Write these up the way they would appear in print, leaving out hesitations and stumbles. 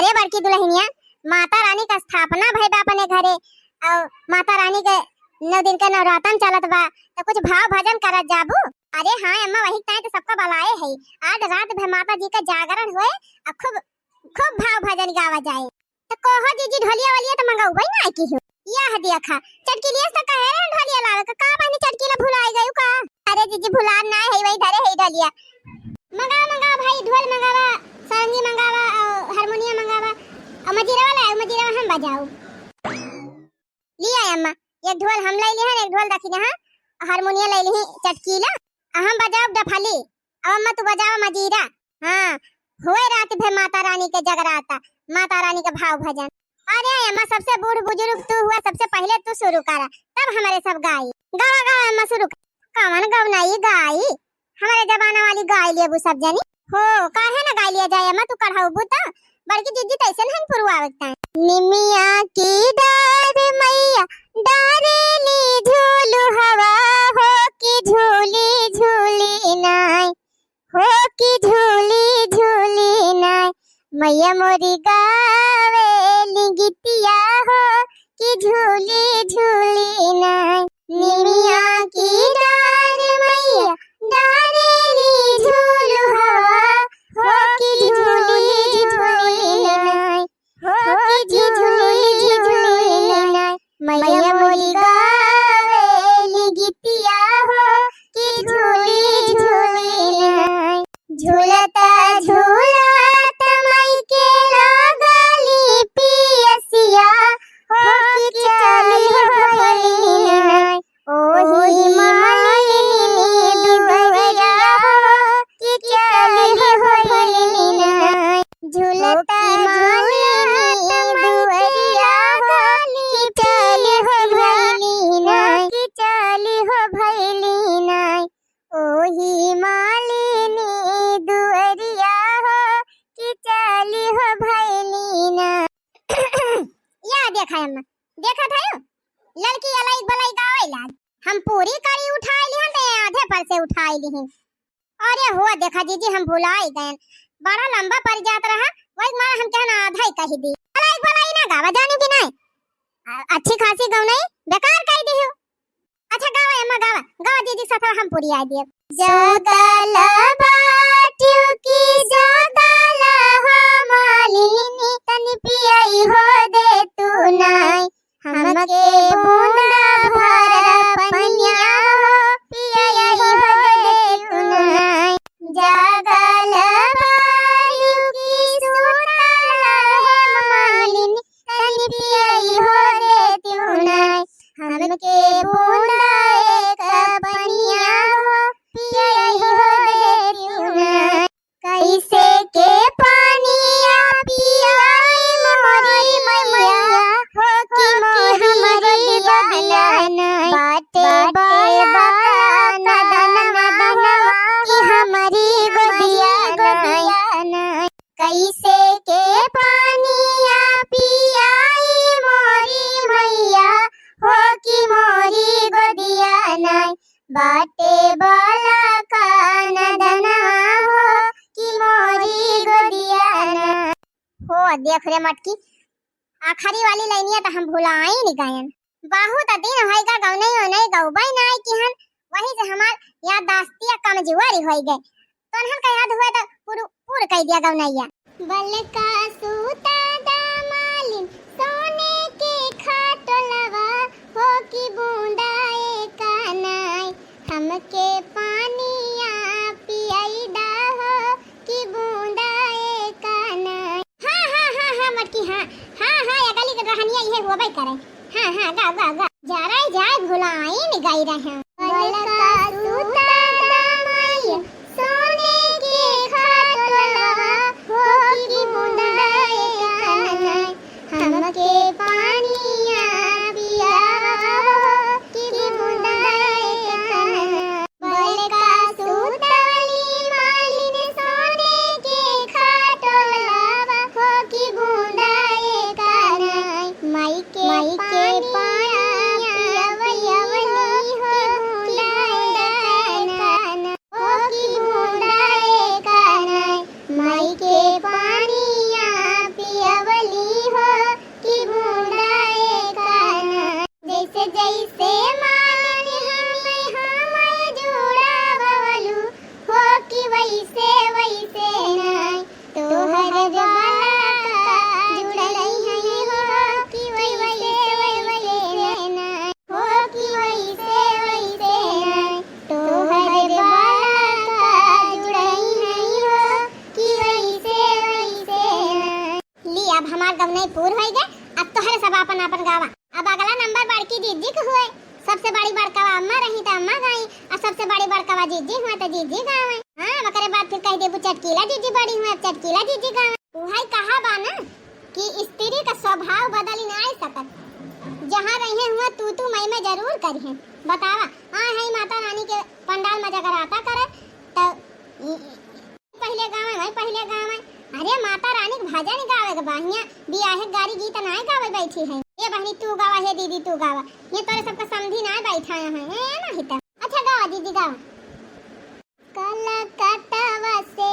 अरे बड़की दुल्हनिया, माता रानी का स्थापना भई बा अपने घरे और माता रानी के 9 दिन का नवरातन चलत बा, तो कुछ भाव भजन करत जाबू। अरे हाँ अम्मा, वही ताई तो सबका बुलाए है। आज रात भर माता जी का जागरण होए और खूब खूब भाव भजन गावा जाए। तो कोहो जीजी ढोलिया वालिया तो मंगाऊ भाई ना की हो। या हदिया खा चटकी लिया तो कहे रे ढोलिया लावे का बहनी चटकी ला भुलाई गई का। अरे जीजी भुला ना है, वही धरे है ढोलिया। मंगा भाई, ढोल मंगावा, सारंगी मंगावा और हारमोनियम मंगावा और मजीरा वाला मजीरा हम बजाऊ। लिया अम्मा, एक ढोल हम ले ली है, एक ढोल दखी हां, हारमोनियम ले ली चटकी ला, हम बजाओ डफली और अम्मा तू बजाओ मजीरा। हां होए रात भर माता रानी के जगराता, माता रानी का भाव भजन। अरे अम्मा, सबसे बूढ़ बुजुर्ग तू हुआ, सबसे पहले तू शुरू करा, तब हमारे सब गाई। गावा गावा अम्मा शुरू कर। कौन गवनाई गाई? हमारे जमाना वाली गाय लिए वो सब जनी हो, काहे ना गाय लिया जाए अम्मा, तू कढ़ाऊ बुता बड़की दीदी तैसे नहीं पुरवावता। निमिया की डार मैया डारेली झूलू हवा, हो की झूली झूली नाय, हो की झूली झूली नाय, मैया मोरी गावेली गीतिया, हो की झूली झूली नाय। निमिया की डार मैया डारेली झूलू हवा, हो की झूली झूली नाय, हो की झूली झूली नाय, मैया मोरी गावेली गीतिया, हो की झूली झूली नाय। झूलता झूलता माई के लागली पियसिया, हो की चली भइली नाय, ओही मालिनी दुबरिया, हो की चली भइली नाय। झूलता मालिनी दुबरिया, हो की चली भइली नाय, की चली भइली नाय, ओही मालिनी दुबरिया, हो की चली भइली नाय। या देखा अम्मा, देखा था लड़की अलग बलाई गावे लाग, हम पूरी कड़ी उठाई ली हन, आधे पर से उठाई ली हन। अरे हो देखा जीजी, हम भुलाई गए, बड़ा लंबा पड़ जात रहा, वही मां हम कहना आधा ही कह दी। अलग बलाई ना गावा जाने की नहीं, अच्छी खासी गाव नहीं बेकार कह दी हो। अच्छा गावा अम्मा, गावा गावा दीदी साथ हम पूरी आई दिए। जगल बाटियो की जगल हो मालिनी, तनी पियाई हो दे तू नाय, हमके बूंदा भर पनिया, हो पियाई हो दे तू नाय। जगल बाटियो की सुतल हो मालिनी, तनी पियाई हो दे तू नाय, हमके बूंदा एक पनिया, हो पियाई हो दे तू नाय। कैसे के पानिया पियाई मोरी मैया, हो की मोरी बदला नाय, बाटे बाला नदन नदन की हमारी गोदिया नाय। कैसे के पानिया पियाई मोरी मैया, हो की मोरी गोदिया नाय, बाटे बाला का नदना, हो की मोरी गोदिया नाय। हो देख रे मटकी, आखिरी वाली लाइनिया तो हम भुलाई नहीं गयन। बहुत दिन होई का गौने हो नहीं गौबाई नहीं कि हन, वही से हमार याददाश्तिया कमजोरी होई गए, तो हम का याद हुआ तो पूर कह दिया गौनैया। बलका सूता दामालिन सोने के खाटलवा, हो की बूंदा एक नाय, हमके पानिया पियाई दा, हो की बूंदा एक नाय। हां मटकी, हां ये गली के कहानियां ये होबे करे। हां गा जाए भुलाई नहीं गाई रहे हैं। बलका सूता दामालिन सोने के खाटलवा, हो की बूंदा एक नाय, हमके पानिया पिया, हो की बूंदा एक नाय। बलका सूतली मालिन सोने के खाटलवा, हो की बूंदा एक नाय, माई के पानिया पियावली, हो गावा। अब अगला नंबर बड़की जीजी के हुए। सबसे बड़ी बड़कावा अम्मा रही तो अम्मा गाई और सबसे बड़ी बड़कावा जीजी हुआ तो जीजी गावे। हां ओकरे बाद फिर कह देबू चटकीला जीजी बड़ी हुआ अब चटकीला जीजी गावे। उहाई कहा बा ना कि स्त्री का स्वभाव बदल ही नहीं सकत। जहां रहे हुआ तू मैं जरूर करिए। बतावा हां है माता रानी के पंडाल में जगराता करे तो पहले गावे। अरे माता रानी के भजन गावे के बाहिया बियाह गारी गीत नाय गावे बैठी है। ये बहनी तू गावा है दीदी तू गावा। ये तोरे सबका समझी ना बैठा है नहीं तो अच्छा गावा दीदी गावा। काला कटवा से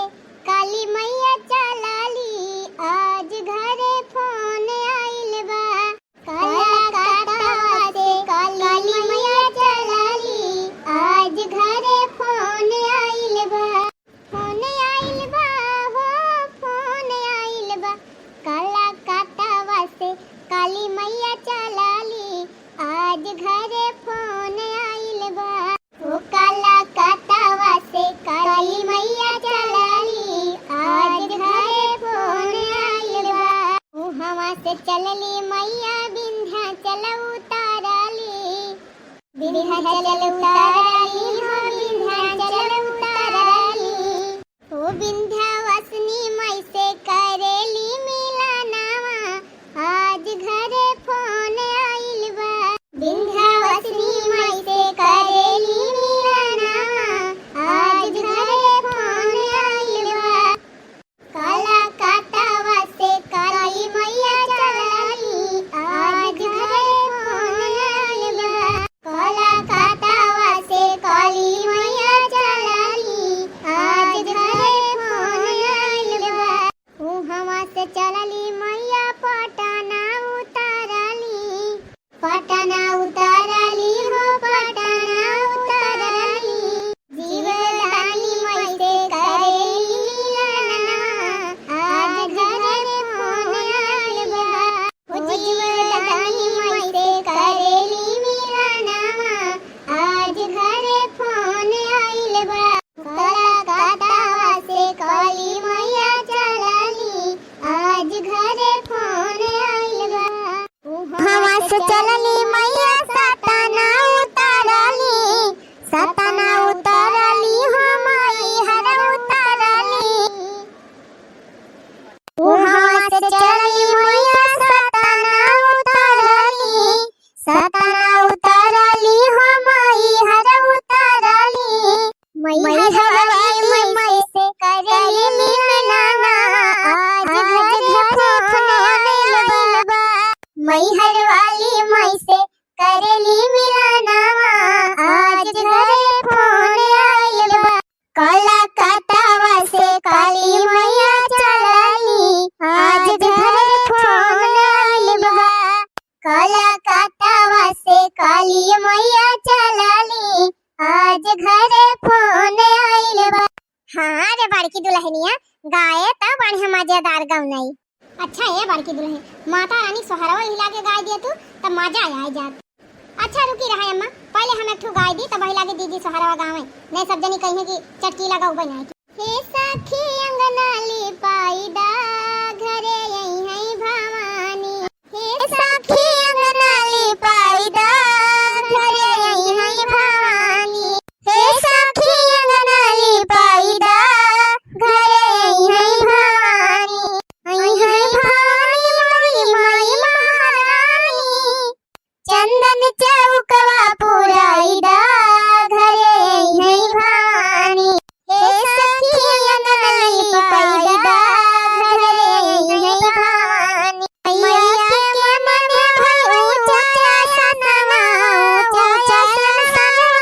काली मैया चलाली आज घरे फोन आइल बा। काला कटवा से काली मैया चलाली आज घरे फोन आइल बा। फोन आइल बा हो फोन आइल बा। काला कटवा से काली मैया चलाली आज घरे फोन आइल बा। ओ काला कटवा से काली मैया चलाली आज घरे फोन आइल बा। ओ हवा से चलली मैया विंध्याचल उतारली। विंध्याचल उतारली हो विंध्याचल उतारली। ओ विंध्यवासिनी मई से करेली मिलनवा आज घरे फोन आइल बा। विंध्यवासिनी मई से करेली मिलनवा आज घरे फोन आइल बा। काला कटवा से काली मैया चलाली आज घरे फोन आइल बा। काला कटवा से काली मैया चलाली आज घरे फोन आइल बा। ओ हवा से चलली मैया पटना उतारली। पटना उतारली हो पटना उतारली। जीवदानी मई से करेली मिलनवा आज घरे फोन आइल बा। ओ जीवदानी मई से करेली मिलनवा आज घरे फोन आइल बा। काला कटवा से काली मैया चलाली आज घरे फोन आइल बा। हवा से चलली मैया सतना उतारली। सतना उतारली हो माई हर उतारली। हवा से चलली मैया सतना उतारली। सतना उतारली हो माई हर उतारली। मई हरवाली मई से करेली मिलनवा आज घरे फोन आइल बा। मई हरवाली मई से करेली मिलनवा आज घरे फोन आइल बा। काला कटवा से काली मैया चलाली आज घरे फोन आइल बा। काला कटवा से काली मैया चलाली आज घरे फोन आइल बा। हाँ रे बड़की दुल्हनिया गाए तो बढ़िया मजेदार गौनई। अच्छा ये बड़की दुल्हन माता रानी सोहरवा हिला के गाय दिया तू तब मजा आया जात। अच्छा रुकी रहा अम्मा पहले हम एक ठो गाय दी तब हिला के दीदी सोहरवा गावे नहीं सब जनी कहिए कि चटकीला गाऊ बनाए। हे सखी अंगना ली पाईदा घरे यही है भवानी। हे सखी अंगना ली पाईदा घरे यही है भवानी। हे सखी अंगना ली पाईदा घरे यही है भवानी। यही है भवानी माई माई महारानी। चंदन चौकवा पुराईदा घरे यही है भवानी। हे सखी अंगना ली पाईदा घरे यही है भवानी। मैया के मन भर ऊंचा सनवा ऊंचा सनवा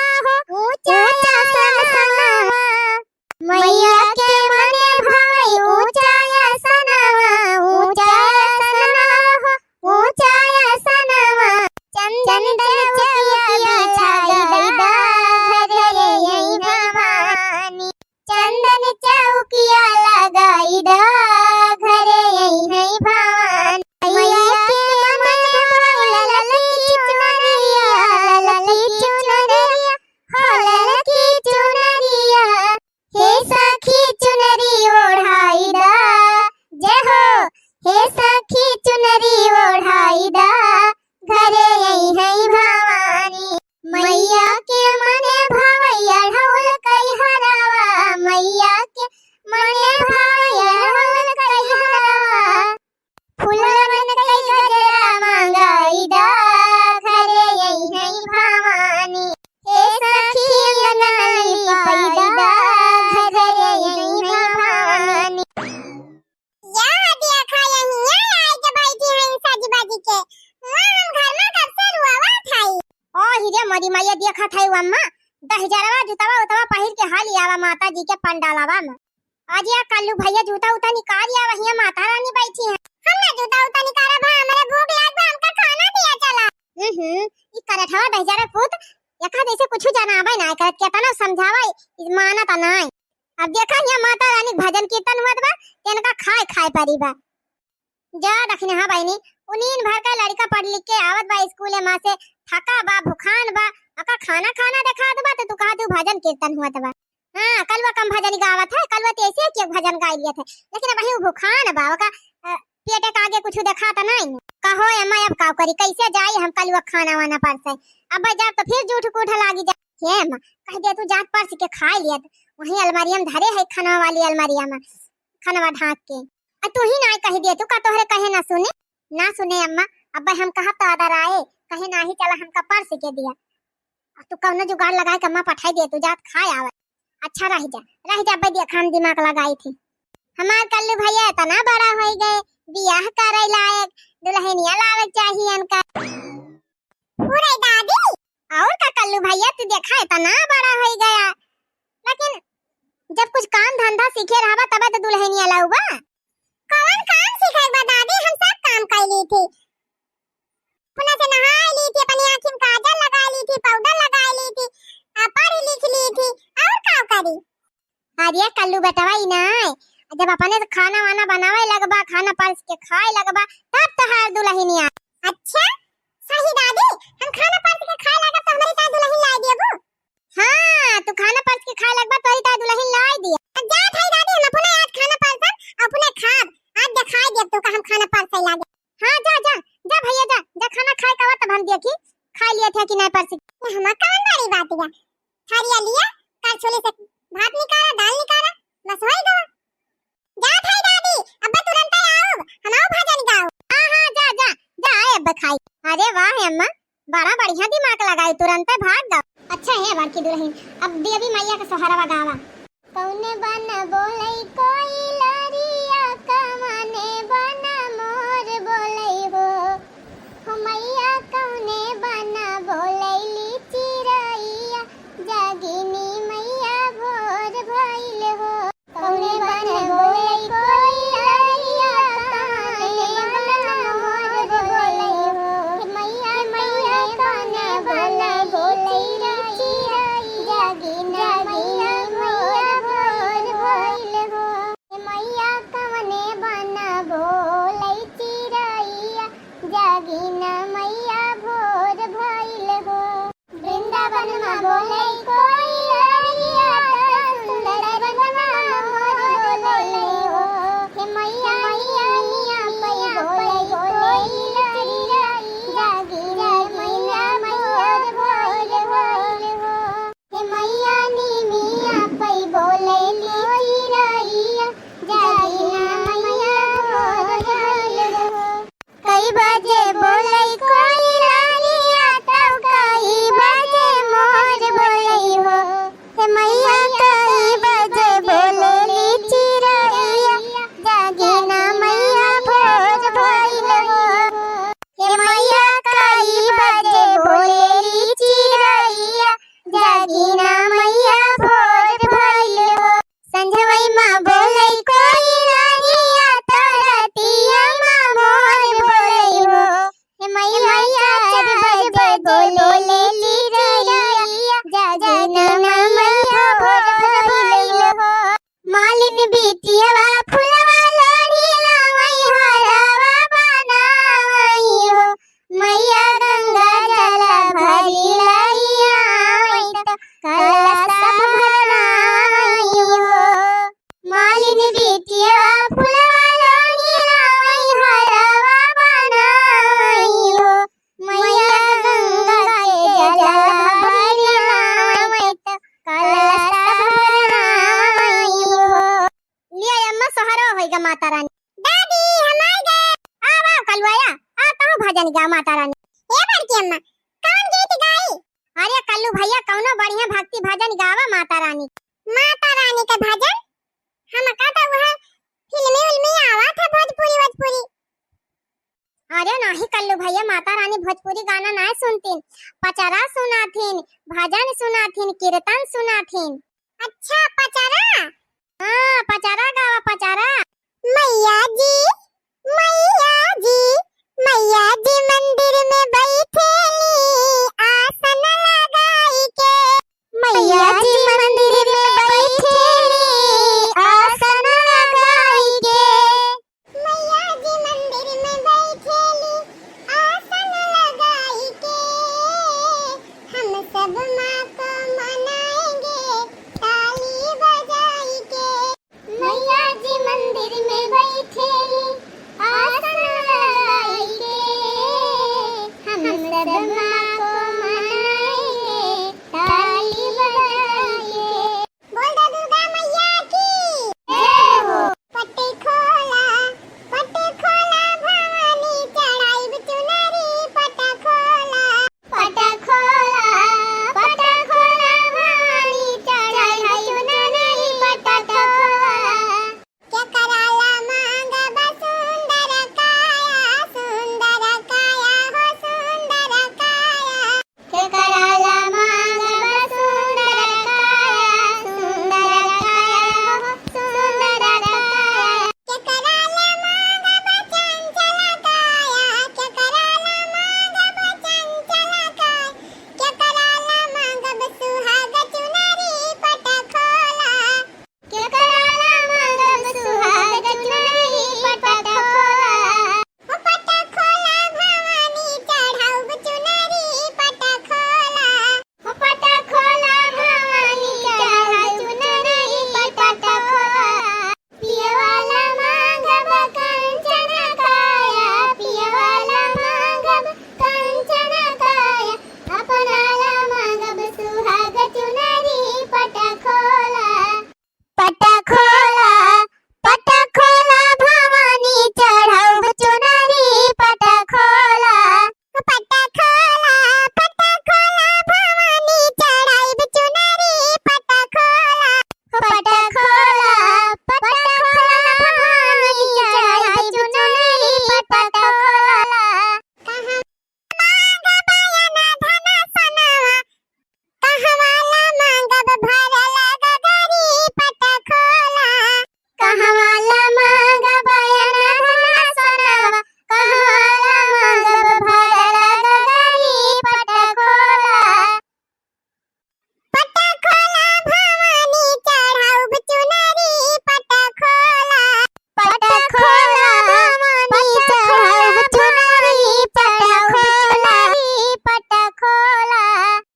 ऊंचा सनवा। मैया के मन भर ऊंचा सनवा ऊंचा सनवा ऊंचा सनवा। चंदन चौकिया बिछाईदा घरे यही भवानी। चंदन चौकिया लगाईदा घरे यही है भवानी। मैया के मन भर ललकी चुनरिया ललकी चुनरिया हो ललकी चुनरिया। हे के हाल आवा माता जी के पंडालवा में। आज या कल्लू भैया जूता उता निकाल या वही माता रानी बैठी है। हम ना जूता उता निकाला भा हमारे भूख लाग बा हमका खाना दिया चला। ई करठवा बेचारा पुत यका जैसे कुछ जनाबे ना करत के तना समझावे मानत नहीं। अब देखा यहाँ माता रानी भजन कीर्तन हुआ बा इनका खाए खाए परी बा। जा दखने हां बहनी उनीन भर का लड़का पढ़ लिख के आवत बा स्कूल मां से थका बा भूखान बा अका खाना खाना देखा दबा तो तू कहा तू भजन कीर्तन हुआ बा। हां कल वो कम भजन गावत है कल वो ऐसे के भजन गा लिए थे लेकिन अब वही भूखान बा का पेटे का आगे कुछ देखा तो नहीं कहो अम्मा अब का करी कैसे जाई हम कल वो खाना वाना परसे अब जब तो फिर झूठ कूठ लागी जा हे अम्मा कह दे तू जात परस के खा लियत वही अलमारी में धरे है खाना वाली अलमारिया में खाना ढाक के तू ही ना कह दे तू का तोहरे कहे ना सुने अम्मा अब हम कहा तो आदर आए कहे ना ही चला हमका पर्स के दिया तू कौन जुगाड़ लगाए के अम्मा पठाई दे तू जात खाए आवे अच्छा रह जा बदिया खान दिमाग लगाई थी हमार कल्लू भैया इतना बड़ा हो गए बियाह करे लायक दुल्हनिया लावे चाहिए इनका पूरे दादी और का कल्लू भैया तू देखा इतना बड़ा हो गया लेकिन जब कुछ काम धंधा सीखे रहबा तब तो दुल्हनिया लाऊबा कौन काम सीखे बा दादी हम सब काम कर ली थी पुनः से नहा ली थी अपनी आंखों में काजल लगा ली थी पाउडर लगा ली थी पढ़ लिख ली थी और का करी अरे कल्लू बेटवा ना जब अपने से खाना वाना बनावे लगबा खाना परस के खाए लगबा तब तहार दुल्हनिया अच्छा सही दादी हम खाना परस के खाए लगा तो हमारी ता दुल्हन लाई दियो हां तू खाना परस के खाए लगबा तोरी ता दुल्हन लाई दिया जा थाई दादी हम अपने आज खाना परस अपने खाब आज दिखाई दे तो का हम खाना परस लागे हां जा भैया जा खाना खाए का तब हम देखी खा लिया था कि नहीं परस हम कौन बड़ी बात है थारिया लिया कर छोले से भात निकाला दाल निकाला बस होई गया जा थाई दादी अब तुरंत आओ हम आओ भजन गाओ हां जा आए अब खाई अरे वाह अम्मा बड़ा बढ़िया दिमाग लगाई तुरंत भाग गओ अच्छा है बाकी दुल्हन अब देवी मैया का सहारा गावा कौने बन बोलई कोई लरिया कमाने बन मोर बोलई हो मैया कौने बन बोलई चिरैया जागिनी मैया भोर भइल हो कौने बन बोलई कोई लरिया कमाने बन मोर बोलई हो मैया कौने बन बोलई चिरैया जागिनी मैया भोर भइल हो मैया कौने बन बोलई चिरैया जागिना मैया भोर भइल हो वृंदावन में बोले कोई लरिया सुंदर बनवा मोर बोले हो हे मैया मिया पै बोले कोई लरिया जागिना मैया भोर भइल हो हे मैया नी मिया पै बोले कोई लरिया जागिना मैया भोर भइल हो कई बजे बोले कोई लरिया तब कई बजे मोर बोले हो हे मैया कई बजे बोले चिरैया जागिना मैया भोर भइल हो हे मैया कई बजे बोले चिरैया जागिना मैया भोर भइल हो संझवई मां बोले कोई लरिया तरतिया मां मोर बोले हो हे मैया 4 बजे बोले चिरैया जागिना मैया भोर भइल हो मालिन बिटियावा फुलवा लोढ़ी लावई हरवा बनावई हो मैया गंगा जल भरी लइया आवई त कलश भराई हो मालिन बिटियावा फुलवा लोढ़ी लावई हरवा बनाई हो मैया गंगा के जल भरी आवई त कलश भराई हो लिया अम्मा सहारा होएगा माता रानी दादी हम आ गए आवा कलवाया आता हूं भजन गा माता रानी ए बड़की अम्मा कौन गीत गाई अरे कल्लू भैया कौनो बढ़िया भक्ति भजन गावा माता रानी का भजन हम कहता हुआ फिल्मी आवा था भोजपुरी अरे नहीं कल्लू भैया माता रानी भोजपुरी गाना नहीं सुनतीन पचरा सुनाथीन भजन सुनाथीन कीर्तन सुनाथीन अच्छा पचारा। हाँ पचारा गावा पचारा। मैया जी मैया जी मंदिर में बैठेली आसन लगाई के। मैया जी मंदिर में बैठेली आसन लगाई के। मैया जी मंदिर में बैठेली आसन लगाई के। हम सब माँ को मनाएंगे ताली बजाई के। मैया जी मंदिर में बैठेली आसन लगाई के। हम सब माँ को मनाएंगे ताली बजाई के। बोल दो दुर्गा मैया की जय हो। पट्टी खोला भवानी चढ़ाई चुनरी। पटा खोला भवानी चढ़ाई चुनरी। पटा खोला क्या कराला मांग सुंदर काया हो सुंदर काया। क्या कराला मांग सुंदर काया हो सुंदर काया। क्या कराला मांग चंचल काया। क्या कराला मांग चंचल काया। क्या कराला मांग सुहाग चुनरी। पटा खोला क्या कराला मांग सुहाग चुनरी। पटा खोला भवानी चढ़ाऊ चुनरी। पटा खोला भवानी चढ़ाऊ चुनरी। पटा खोला पिया वाला मांगब कंचन काया। पिया वाला मांगब कंचन काया। अपनाला मांगब सुहाग चुनरी। पटा खोला भवानी चढ़ाऊ चुनरी। पटा खोला भवानी चढ़ाई चुनरी। पटा खोला भवानी चढ़ाई चुनरी। पटा खोला कहवाला मांगब भरल गगरी। पटा खोला कहवाला मांगब धन सोनवा। कहवाला मांगब भरल गगरी। पटा खोला भवानी चढ़ाऊ चुनरी। पटा खोला भवानी चढ़ाऊ चुनरी। पटा खोला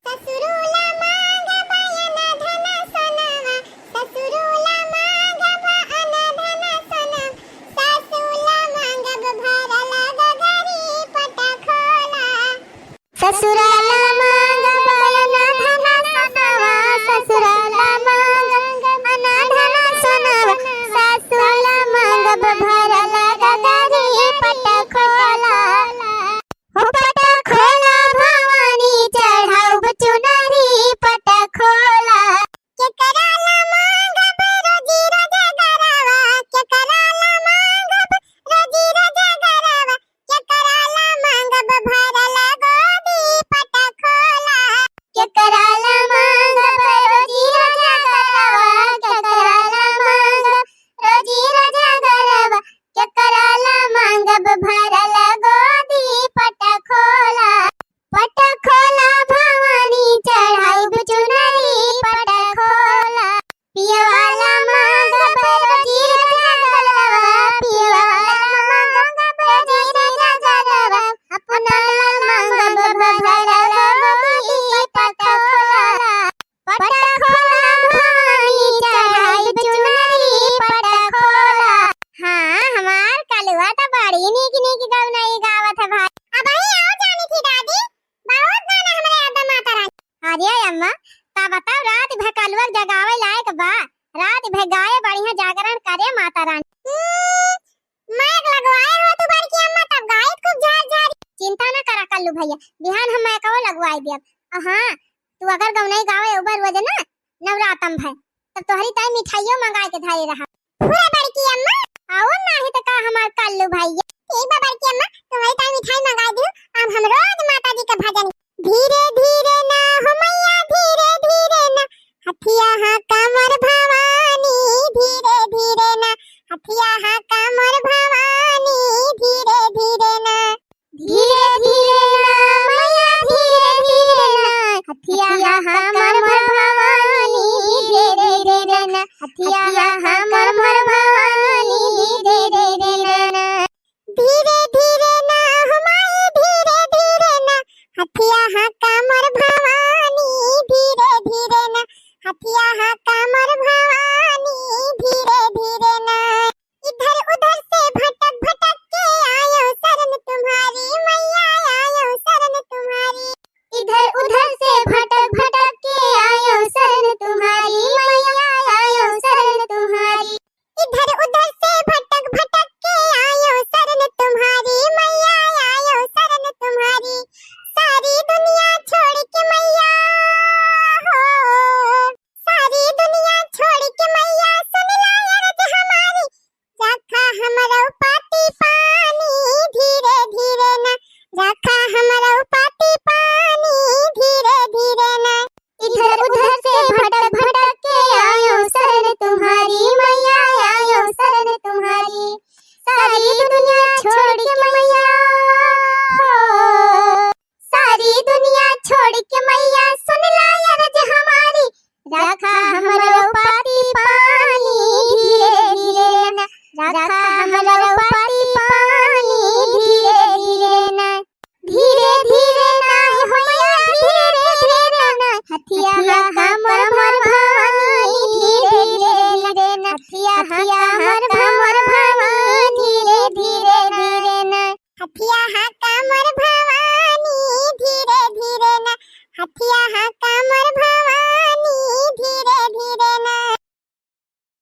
ससुरूला मांगब धन सोनवा। ससुरूला मांगब धन सोनवा। सासूला मांगब भरल गगरी। पटा खोला ससुराला मांगब धन सोनवा। ससुराला मांगब धन सोनवा। सासूला मांगब भरल गगरी। पटा खोला भवानी चढ़ाऊ चुनरी। पटा खोला क्या कराला मांगब रोजी रोजगारवा। क्या कराला मांगब रोजी रोजगारवा। क्या कराला मांगब भरल गोदी। पटा खोला क्या कराला मांगब रोजी रोजगारवा। क्या कराला मांगब रोजी रोजगारवा। क्या कराला मांगब भरल गोदी। पटा खोला भवानी चढ़ाऊ चुनरी। पटा खोला पिया वाला मांगब रोजी रोजगारवा। पिया वाला मांगब रोजी रोजगारवा। अपनाला मांगब भरल गोदी। पटा खोला भवानी चढ़ाई चुनरी। पटा खोला। हाँ हमार कलवा तो बड़ी नीक गौना गावत है भाई। अब ही आओ जानी थी दादी बहुत गाना हमारे याद माता रानी। अरे अम्मा ता बताओ रात भर कलवा जगावे लायक बा। रात भर गाए बढ़िया जागरण करे माता रानी। माइक लगवाए हो तू बड़की अम्मा तब गाए खूब झार। चिंता न करा कल्लू भैया बिहान हम माइक लगवाई देब। हाँ तू अगर गौनई गावे उबर वजन ना नवरातम भय तब तोहरी ताई मिठाइयों मंगाए के धारे रहा। पूरा बड़की अम्मा आओ नाही त का हमार कल्लू भैया। ठीक बा बड़की अम्मा तुम्हारी ताई मिठाई मंगा दियो। अब हम रोज माता जी का भजन धीरे धीरे ना हो मैया धीरे धीरे ना हथिया हाँ कमर भवानी धीरे धीरे ना, हथिया हाँ कमर भवानी धीरे धीरे ना, धीरे धीरे ना मैया धीरे धीरे ना, हथिया हाँ कमर भवानी धीरे धीरे ना, हथिया हाँ कमर